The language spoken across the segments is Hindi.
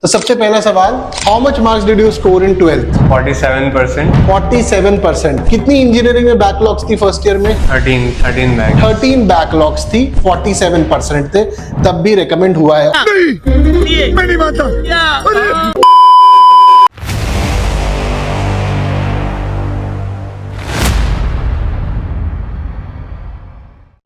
तो सबसे पहला सवाल, how much marks did you score in 12th? 47%. 47%। कितनी इंजीनियरिंग में बैकलॉग्स थी फर्स्ट ईयर में? 13 बैक. 13 बैकलॉग्स थी, 47% थे, तब भी रिकमेंड हुआ है। मैं नहीं मानता।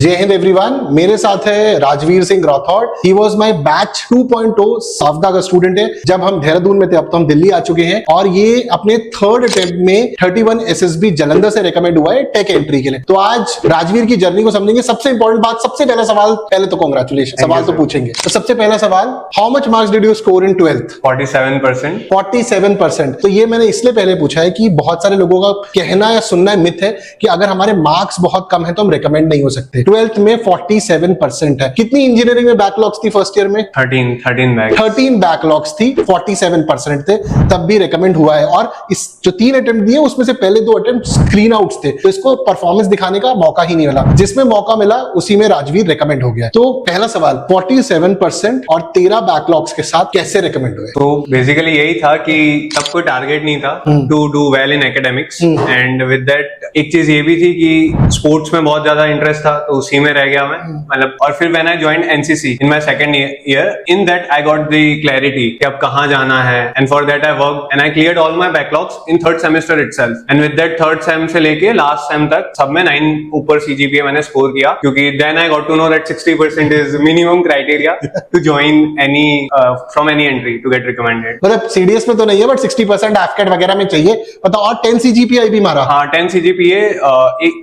जय हिंद एवरीवन, मेरे साथ है Rajveer Singh Rathore. He was my batch 2.0 सावधा का स्टूडेंट है। जब हम देहरादून में थे, अब तो हम दिल्ली आ चुके हैं और ये अपने थर्ड अटेम्प्ट में 31 एसएसबी जलंधर से रिकमेंड हुआ है टेक एंट्री के लिए। तो आज राजवीर की जर्नी को समझेंगे। सबसे इंपॉर्टेंट बात, सबसे पहला सवाल, पहले तो कांग्रेचुलेशन, सवाल तो पूछेंगे। तो सबसे पहला सवाल, how much marks did you score in 12th? 47%. 47%। तो ये मैंने इसलिए पहले पूछा है कि बहुत सारे लोगों का कहना या सुनना मिथ है कि अगर हमारे मार्क्स बहुत कम है तो हम रिकमेंड नहीं हो सकते। 12th में 47% है। कितनी इंजीनियरिंग में बैकलॉग्स थी फर्स्ट ईयर में? 13 बैक. 13 बैकलॉग्स थी, 47% थे, तब भी रिकमेंड हुआ है। और इस जो 3 अटेम्प्ट दिए उसमें से पहले 2 अटेम्प्ट स्क्रीन आउट्स थे, तो इसको परफॉर्मेंस दिखाने का मौका ही नहीं मिला। जिसमें मौका मिला उसी में राजवीर रिकमेंड हो गया। तो पहला सवाल, 47% और 13 बैकलॉग्स के साथ कैसे रिकमेंड हुए? तो बेसिकली यही था कि तब कोई टारगेट नहीं था to do well in academics, and with that एक चीज ये भी थी कि स्पोर्ट्स में बहुत ज्यादा इंटरेस्ट था, तो उसी में रह गया मैं। मतलब और फिर when I joined NCC in my second year, in that I got the clarity कि अब कहाँ जाना है, and for that I work and I cleared all my backlogs in third semester itself. And with that third same से लेके लास्ट सेम तक सब में 9 ऊपर सीजीपीए मैंने स्कोर किया, क्योंकि then I got to know that 60% is minimum criteria to join any from any entry to get recommended. मतलब सीडीएस में तो नहीं है, बट 60% एफकेट वगैरह में चाहिए। मतलब और 10 सीजीपीआई भी मारा? हाँ, 10 सीजीपीए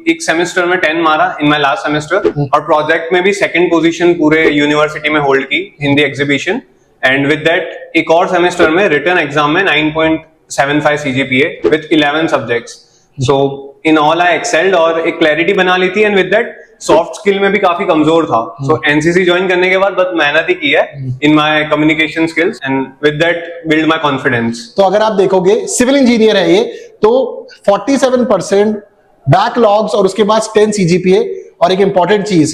एक सेमेस्टर में 10 मारा इन माय लास्ट सेमेस्टर, और प्रोजेक्ट में भी सेकंड पोजीशन पूरे यूनिवर्सिटी में होल्ड की in the exhibition. And with that एक और सेमेस्टर में रिटन एग्जाम में 9.75 CGPA with 11 subjects. So in all I excelled और एक क्लैरिटी बना ली थी। And with that soft skill में भी काफी कमजोर था, सो एनसीसी ज्वाइन करने के बाद बहुत मेहनत ही की है in my communication skills, and with that build my confidence. तो अगर आप देखोगे, सिविल इंजीनियर है ये, तो 47% बैकलॉग्स और उसके बाद 10 सीजीपीए, और एक इंपॉर्टेंट चीज,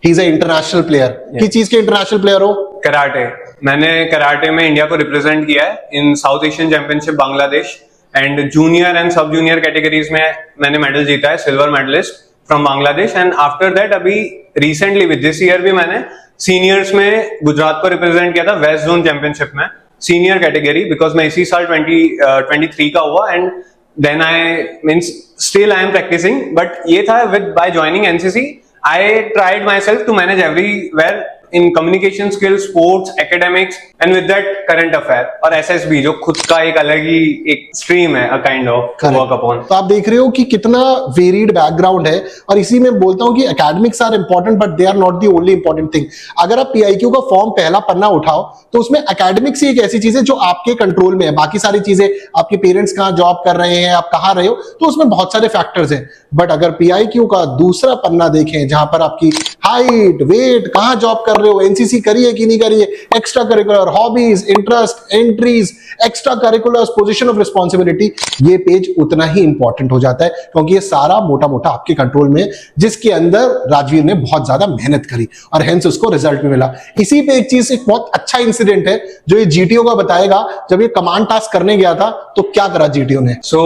he is a international player. किस चीज के इंटरनेशनल प्लेयर हो? कराटे। मैंने कराटे में इंडिया को रिप्रेजेंट किया है in South Asian championship Bangladesh, and junior and sub junior categories में मैंने मेडल जीता है, silver medalist from Bangladesh. And after that अभी रिसेंटली विद दिस ईयर भी मैंने सीनियर्स में गुजरात को रिप्रेजेंट किया था वेस्ट जोन चैंपियनशिप में, सीनियर कैटेगरी, बिकॉज मैं इसी साल 2023 का हुआ। And then I means still I am practising, but ये था with by joining NCC I tried myself to manage everywhere in communication skills, sports, academics, and with that current affair और SSB जो खुद का एक अलग ही एक स्ट्रीम है, a kind of work upon। तो आप देख रहे हो कि कितना वेरिड बैकग्राउंड है, और इसी में बोलता हूं कि academics are important but they are not the only important thing. अगर आप पीआईक्यू का फॉर्म पहला पन्ना उठाओ तो उसमें एकेडमिक्स ही एक ऐसी चीज है जो आपके कंट्रोल में है। बाकी सारी चीजें, आपके पेरेंट्स कहाँ जॉब कर रहे हैं, आप कहाँ रहे हो, तो उसमें बहुत सारे फैक्टर्स हैं। बट अगर पीआईक्यू का दूसरा पन्ना देखें, जहां पर आपकी हाइट, वेट, कहाँ जॉब कर रहे हो, एनसीसी करी है कि नहीं करी है, extra curricular, hobbies, interest, entries, extra curriculars, position of responsibility, ये पेज उतना ही इंपॉर्टेंट हो जाता है, क्योंकि ये सारा मोटा मोटा आपके कंट्रोल में है, जिसके अंदर राजवीर ने बहुत ज्यादा मेहनत करी और हेंस उसको रिजल्ट भी मिला। इसी पे एक चीज, एक बहुत अच्छा इंसिडेंट है जो ये जीटीओ का बताएगा। जब ये कमांड टास्क करने गया था तो क्या करा जीटीओ ने? सो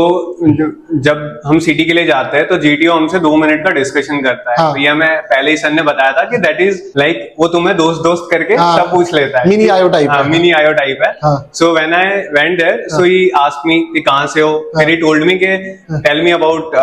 जब हम सिटी के लिए जाते हैं तो जीटीओ हमसे 2 मिनट का डिस्कशन करता है। हाँ। तो ये मैं पहले ही सर ने बताया था कि दैट इज लाइक वो तुम्हें दोस्त करके सब पूछ लेता है, मिनी आयो टाइप है। मिनी आयो टाइप है। So when I went there, so he asked me कि कहां से हो, फिर ही टोल्ड मी कि टेल मी अबाउट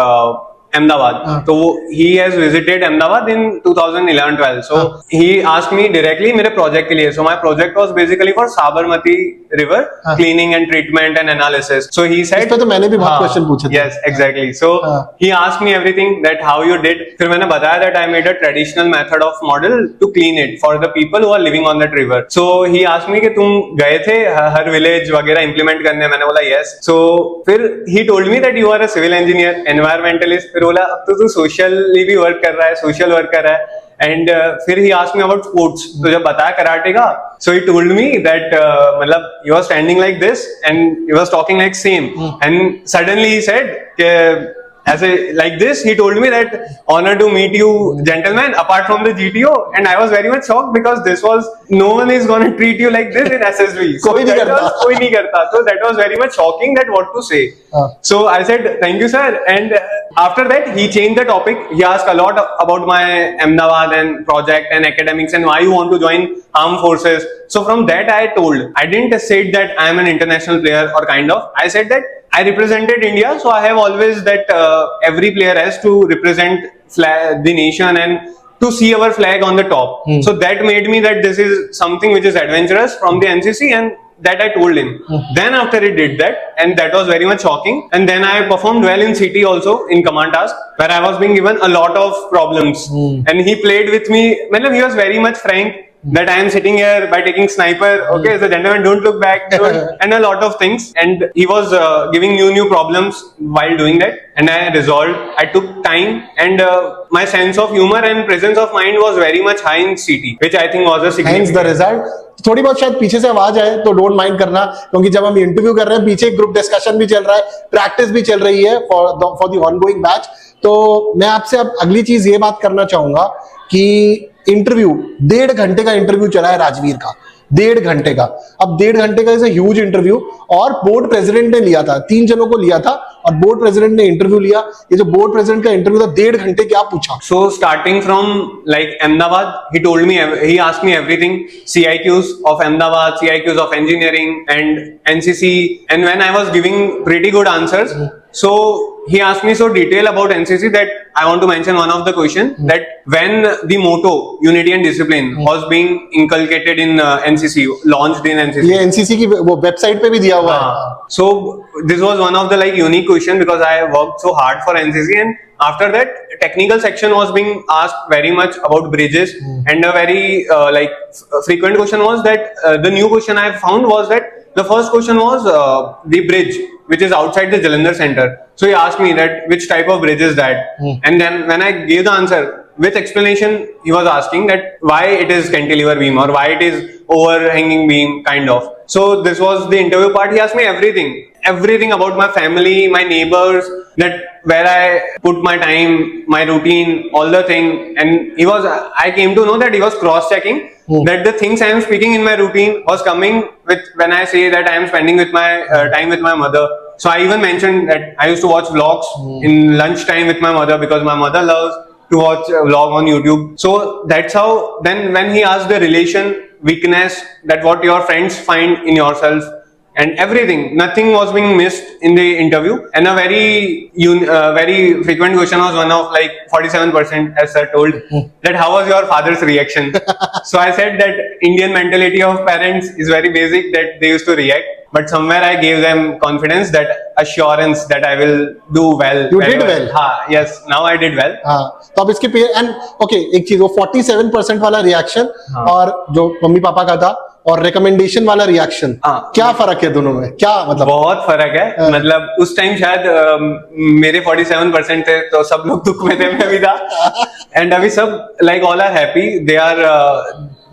अहमदाबाद। तो he has visited Ahmedabad in 2011-12. So he asked me directly मेरे प्रोजेक्ट के लिए. So my project was basically for Sabarmati River cleaning and treatment and analysis. So he said, इस पे तो मैंने भी बहुत क्वेश्चन पूछे थे। Yes, exactly. So he asked me everything that how you did. फिर मैंने बताया that I made a traditional method of model to clean it for the people who are living on that river. So he asked me कि तुम गए थे हर विलेज वगैरह implement करने? मैंने बोला yes. So फिर he told me that you are a civil engineer, environmentalist. फिर बोला अब तो तू सोशली भी वर्क कर रहा है, सोशल वर्क कर रहा है। एंड फिर he asked me about sports. तो जब बताया कराटे का, so he told me that मतलब you are standing like this and you are talking like same, and suddenly he said कि as a like this. He told me that honor to meet you, gentlemen, apart from the GTO, and I was very much shocked because this was no one is going to treat you like this in SSB. So कोई नहीं करता. कोई नहीं करता. So that was very much shocking that what to say. So I said thank you sir, and after that he changed the topic. He asked a lot about my Ahmedabad and project and academics and why you want to join armed forces. So from that I didn't say that I am an international player or kind of. I said that I represented India, so I have always that every player has to represent the nation and to see our flag on the top. So that made me that this is something which is adventurous from the NCC, and that I told him. Then after he did that, and that was very much shocking. And then I performed well in CT also in command task, where I was being given a lot of problems. And he played with me. He was very much frank. That I am sitting here by taking sniper. Okay, so gentlemen, don't look back, and a lot of things. And he was giving new problems while doing that, and I resolved. I took time, and my sense of humor and presence of mind was very much high in CT, which I think was a Hence significant. the result. थोड़ी बहुत शायद पीछे से आवाज आए तो डोंट माइंड करना, क्योंकि जब हम इंटरव्यू कर रहे हैं पीछे ग्रुप डिस्कशन भी चल रहा है, प्रैक्टिस भी चल रही है फॉर द ऑनगोइंग बैच. तो मैं आपसे अब अगली चीज ये बात करना चाहूंगा कि इंटरव्यू 1.5 घंटे का इंटरव्यू चला है राजवीर का, 1.5 घंटे का. अब 1.5 घंटे का इज अ ह्यूज इंटरव्यू, और बोर्ड प्रेसिडेंट ने लिया था, 3 जनों को लिया था और बोर्ड प्रेसिडेंट ने इंटरव्यू लिया. ये जो बोर्ड प्रेसिडेंट का इंटरव्यू था 1.5 घंटे, क्या पूछा? So starting from like Ahmedabad, he asked me everything, CIQs of Ahmedabad, CIQs of engineering and NCC, and when I was giving pretty good answers, so he asked me so detail about NCC that I want to mention one of the question that when the motto unity and discipline was being inculcated in NCC, launched in NCC. ये एनसीसी की वो वेबसाइट पे भी दिया हुआ है. So this was one of the like unique question because I worked so hard for NCC, and after that technical section was being asked very much about bridges, and a very frequent question was that the new question I found was that the first question was the bridge which is outside the Jalandhar center. So he asked me that which type of bridge is that, and then when I gave the answer with explanation, he was asking that why it is cantilever beam or why it is overhanging beam kind of. So this was the interview part. He asked me everything about my family, my neighbors, that where I put my time, my routine, all the thing. And I came to know that he was cross-checking that the things I am speaking in my routine was coming with when I say that I am spending with my time with my mother. So I even mentioned that I used to watch vlogs in lunch time with my mother because my mother loves to watch a vlog on YouTube. So that's how. Then when he asked the relation, weakness, that what your friends find in yourself, and everything, nothing was being missed in the interview. And a very frequent question was one of like 47%, as sir told, that how was your father's reaction? So I said that Indian mentality of parents is very basic, that they used to react, but somewhere I gave them confidence, that assurance that I will do well. You did well. Yes, now I did well. हाँ, तो अब इसके एंड ओके, एक चीज, वो 47% वाला रिएक्शन और जो मम्मी पापा का था और रिकमेंडेशन वाला रिएक्शन, क्या फर्क है दोनों में? क्या मतलब? बहुत फर्क है. मतलब उस टाइम शायद मेरे 47% थे तो सब लोग दुख में थे, मैं भी था. एंड अभी सब like all are happy.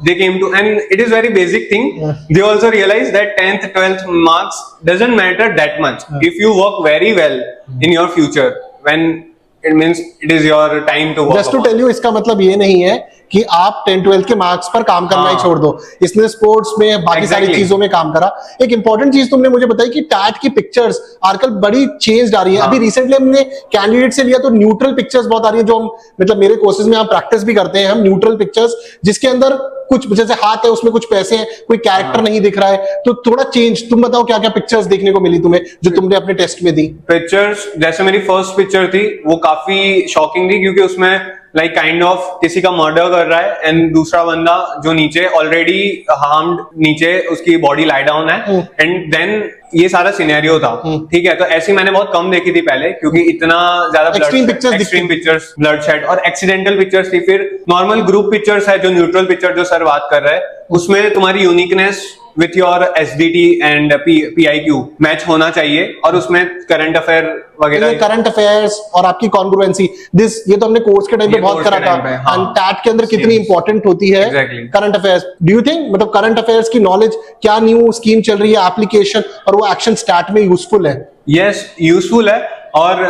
They came to, and it is very basic thing. They also realize that 10th 12th marks doesn't matter that much if you work very well in your future, when it means it is your time to work. Just to tell you, इसका मतलब ये नहीं है कि आप 10-12 के मार्क्स पर काम करना ही छोड़ दो. इसने स्पोर्ट्स में बाकी सारी चीजों में काम करा. एक इंपॉर्टेंट चीज तुमने मुझे बताई कि टैट की पिक्चर्स आजकल बड़ी चेंज आ रही है. अभी रिसेंटली हमने कैंडिडेट से लिया तो न्यूट्रल पिक्चर्स बहुत आ रही है, जो हम मतलब मेरे कोर्सेज में हम प्रैक्टिस भी करते हैं. हम न्यूट्रल पिक्चर्स जिसके अंदर कुछ जैसे हाथ है उसमें कुछ पैसे हैं, कोई कैरेक्टर नहीं दिख रहा है, तो थोड़ा चेंज. तुम बताओ क्या क्या पिक्चर्स देखने को मिली तुम्हें जो तुमने अपने टेस्ट में दी? पिक्चर्स जैसे मेरी फर्स्ट पिक्चर थी वो काफी शॉकिंग थी, क्योंकि उसमें लाइक काइंड ऑफ किसी का मर्डर कर रहा है एंड दूसरा बंदा जो नीचे ऑलरेडी हार्म्ड, नीचे उसकी बॉडी लाई डाउन है, एंड देन ये सारा सिनेरियो था. ठीक है, तो ऐसी मैंने बहुत कम देखी थी पहले, क्योंकि इतना ज्यादा एक्सट्रीम पिक्चर्स, ब्लड शेड और एक्सीडेंटल पिक्चर्स थी. फिर नॉर्मल ग्रुप पिक्चर्स है, जो न्यूट्रल पिक्चर जो सर बात कर रहे हैं, उसमें तुम्हारी uniqueness with your SDT and PIQ match होना चाहिए, और उसमें करंट अफेयर वगैरह, करंट अफेयर्स और आपकी कॉन्ग्रुएंसी, ये तो हमने कोर्स के टाइम पे बहुत करा था. एंड टैट के अंदर कितनी इंपॉर्टेंट होती है current affairs. Do you think मतलब करंट अफेयर्स की नॉलेज, क्या न्यू स्कीम चल रही है, एप्लीकेशन और वो एक्शन स्टार्ट में यूजफुल है? यस, यूजफुल है. और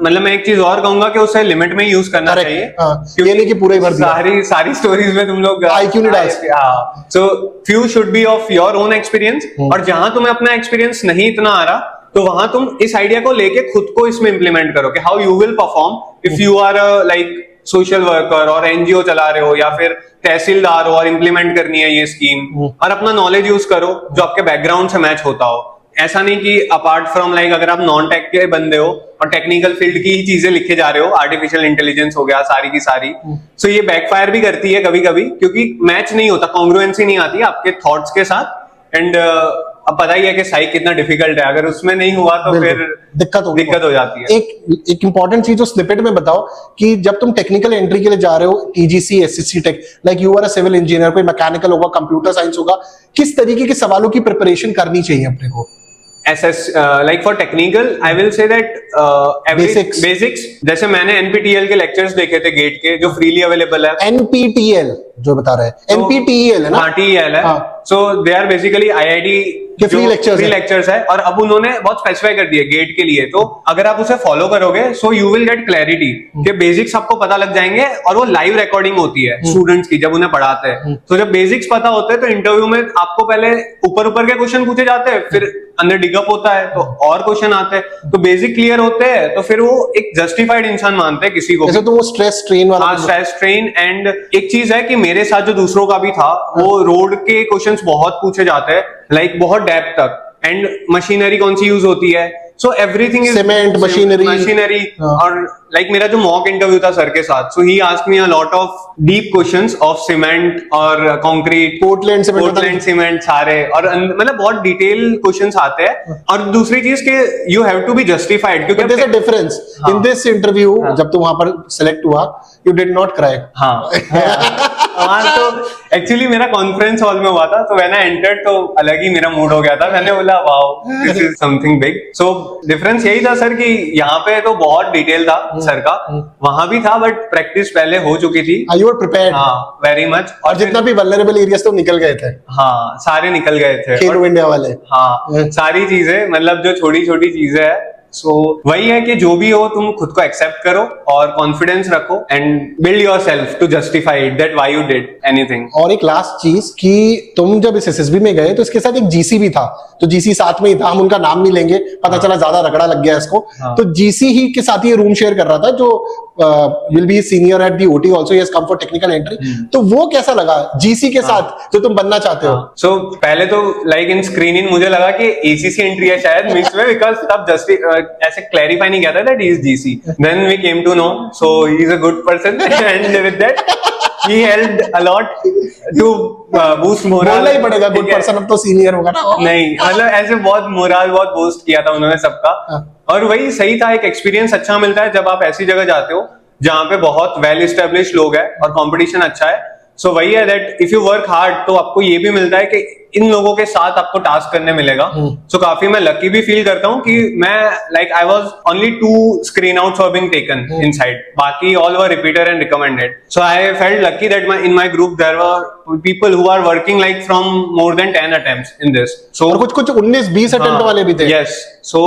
मतलब मैं एक चीज और कहूंगा कि उसे लिमिट में यूज करना Correct. चाहिए, हाँ, ये नहीं कि पूरा ही भर दिया। सारी स्टोरीज में तुम लोग IQ नहीं डाल सकते। हाँ, so few should be of your own experience, और जहां तुम्हें अपना एक्सपीरियंस नहीं इतना आ रहा तो वहां तुम इस आइडिया को लेके खुद को इसमें इंप्लीमेंट करो कि how you will perform if you are like social worker और एनजीओ चला रहे हो या फिर तहसीलदार हो और इंप्लीमेंट करनी है ये स्कीम, और अपना नॉलेज यूज करो जो आपके बैकग्राउंड से मैच होता हो। ऐसा नहीं कि अपार्ट फ्रॉम लाइक अगर आप नॉन टेक के बंदे हो और टेक्निकल फील्ड की ही चीजें लिखे जा रहे हो, आर्टिफिशियल इंटेलिजेंस हो गया सारी की सारी, सो ये बैकफायर भी करती है कभी कभी, क्योंकि मैच नहीं होता, कॉन्ग्रुएंसी नहीं आती आपके थॉट्स के साथ। एंड अब पता ही है कि साइक कितना डिफिकल्ट है, अगर उसमें नहीं हुआ तो फिर दिक्कत हो जाती है। एक इंपॉर्टेंट चीज जो स्निपेट में बताओ कि जब तुम टेक्निकल एंट्री के लिए जा रहे हो, TGC, SSC tech, like you are a civil engineer, कोई मैकेनिकल होगा, कंप्यूटर साइंस होगा, किस तरीके के सवालों की प्रिपरेशन करनी चाहिए अपने को? like for technical I will say that basics जैसे मैंने NPTEL के लेक्चर्स देखे थे गेट के जो फ्रीली अवेलेबल है। NPTEL जो बता रहे हैं, NPTEL है ना? हाँ, TEL है। सो दे आर बेसिकली IIT के फ्री लेक्चर्स है, और अब उन्होंने बहुत स्पेसिफाई कर दिया गेट के लिए, तो अगर आप उसे फॉलो करोगे so you will get clarity कि बेसिक्स आपको पता लग जाएंगे, और वो लाइव रिकॉर्डिंग होती है स्टूडेंट्स की जब उन्हें पढ़ाते हैं। तो जब बेसिक्स पता होते हैं तो इंटरव्यू में आपको पहले ऊपर के क्वेश्चन पूछे जाते हैं, फिर अंदर डिगअप होता है तो और क्वेश्चन आते हैं, तो बेसिक क्लियर होते हैं तो फिर वो एक जस्टिफाइड इंसान मानते हैं किसी को। जैसे तो वो स्ट्रेस ट्रेन वाला, स्ट्रेस ट्रेन। एंड एक चीज है कि मेरे साथ जो दूसरों का भी था, वो रोड के क्वेश्चंस बहुत पूछे जाते हैं, लाइक बहुत डेप्थ तक, एंड मशीनरी कौन सी यूज होती है, so everything is cement, machinery. और लाइक मेरा जो मॉक इंटरव्यू था सर के साथ, so he asked me a lot of deep questions of cement और कंक्रीट, पोर्टलैंड सीमेंट सारे, और मतलब बहुत डिटेल क्वेश्चंस आते हैं। और दूसरी चीज के you have to be justified, क्योंकि there is a difference in this interview. जब तू वहां पर सिलेक्ट हुआ, यू डिड नॉट क्राई। तो एक्चुअली मेरा कॉन्फ्रेंस हॉल में हुआ था, तो व्हेन आई एंटर्ड तो अलग ही मेरा मूड हो गया था, मैंने बोला wow this is something big. So difference यही था सर कि यहाँ पे तो बहुत डिटेल था सर का, वहां भी था, बट प्रैक्टिस पहले हो चुकी थी। You were prepared? हाँ, वेरी मच। और जितना भी वल्नरेबल एरियाज तो निकल गए थे। हाँ, सारे निकल गए थे, खेलो इंडिया वाले। हाँ, सारी चीजें, मतलब जो छोटी छोटी चीजें है। सो वही है कि जो भी हो तुम खुद को एक्सेप्ट करो और कॉन्फिडेंस रखो, and build yourself to justify that why you did anything. और एक लास्ट चीज कि तुम जब इस एसएसबी में गए तो इसके साथ एक जीसी भी था, तो जीसी साथ में ही था, हम उनका नाम नहीं लेंगे, पता चला ज्यादा रगड़ा लग गया इसको। तो जीसी ही के साथ ये रूम शेयर कर रहा था, जो will be senior at the OT also, he has come for technical entry. तो वो कैसा लगा जीसी के साथ जो तुम बनना चाहते हो? सो पहले तो लाइक इन स्क्रीनिंग मुझे लगा कि एसीसी एंट्री है शायद मिक्स में, बिकॉज तब जस्ट ऐसे क्लैरिफाई नहीं किया था that he is GC. Then we came to know, so he is a good person, and with that he helped a lot to boost morale। बोलना ही पड़ेगा गुड पर्सन, अब तो सीनियर होगा ना। नहीं, मतलब ऐसे बहुत मोरल बहुत बूस्ट किया था उन्होंने सबका। और वही सही था, एक एक्सपीरियंस अच्छा मिलता है जब आप ऐसी जगह जाते हो जहाँ पे बहुत वेल एस्टेब्लिश्ड लोग हैं और कंपटीशन अच्छा है। सो वही है that if you work hard तो आपको ये भी मिलता है कि इन लोगों के साथ आपको टास्क करने मिलेगा। सो काफी मैं लकी भी फील करता हूँ कि मैं like I was only 2 screen outs were being taken inside, बाकी all were repeater and recommended. So I felt lucky that in my group there were people who are working like from more than 10 attempts in this. So और कुछ 19-20 अटेम्प्ट वाले भी थे। Yes, so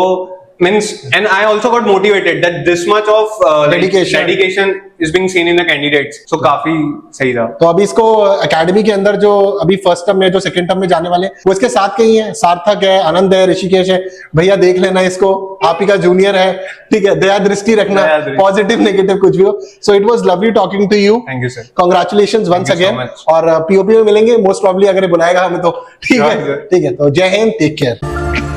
means, and I also got motivated that this much of dedication is being seen in the candidates, so काफी सही था। तो अभी इसको एकेडमी के अंदर जो अभी फर्स्ट टर्म में जो सेकंड टर्म में जाने वाले वो इसके साथ के ही हैं, सार्थक है, आनंद है, ऋषिकेश है, भैया देख लेना इसको, आप ही का जूनियर है, ठीक है, दया दृष्टि रखना, पॉजिटिव नेगेटिव कुछ भी हो। So it was lovely talking to you. Thank you sir, congratulations once again. और पीओपी में मिलेंगे मोस्ट प्रॉब्ली, अगर बुलाएगा हमें तो ठीक है। तो जय हिंद, टेक केयर।